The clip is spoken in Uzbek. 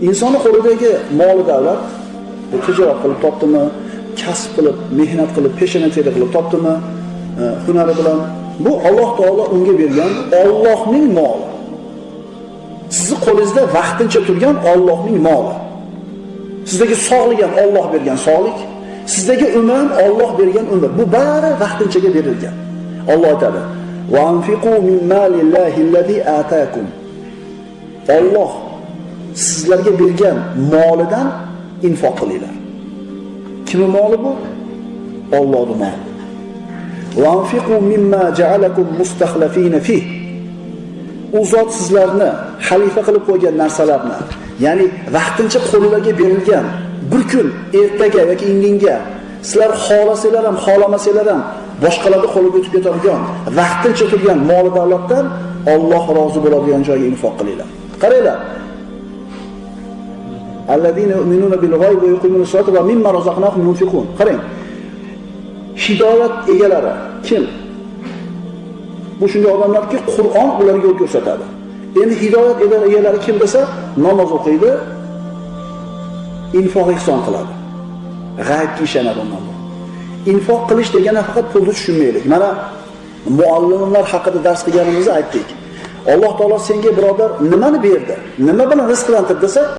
insonni qo'lidagi mol davlat tijorat qilib topdimi, kasb qilib, mehnat qilib, peshona teri qilib topdimi, hunari bilan, bu Alloh taolo unga bergan Allohning moli. Sizni qo'lingizda vaqtincha turgan Allohning moli. Sizdagi sog'lik ham Alloh bergan sog'lik, sizdagi umr ham Alloh bergan umr. Bu bari vaqtinchaga berilgan. Alloh aytadi: "Va anfiqu min malillahi allazi ataakum." Alloh sizlarga bergan molidan infoq qilinglar. Kimning moli bu? Allohning moli. "Va anfiqu mimma ja'alakum mustakhlifina fi." U zot sizlarni xalifa qilib qo'ygan narsalarni, ya'ni vaqtincha qo'llarga berilgan, bir kun ertaga yoki indinga sizlar xohlasanglar ham, xohlamasanglar ham boshqalarning qo'liga o'tib ketadigan, vaqtincha turgan mol davlatdan Alloh rozi bo'ladigan joyga infoq qilinglar. Qaranglar. Alladina yu'minuna bil g'ayb va yuqimuna as-solata va mimma razaqnahum yunfiqun. Qarang. Hidoyat egalari kim? Bu shunday odamlarki, Qur'on ularga yo'l ko'rsatadi. Endi hidoyat egalari kim desa, namoz o'qiydi, infoq ihson qiladi. G'aybga ishonadi odamlar. Infoq qilish degani faqat pulni tushunmaylik. Mana muallimlar haqida dars qilganimizda aytdik. Alloh taolo senga birodar nimani berdi? Nima bilan rizqlantirdi desa,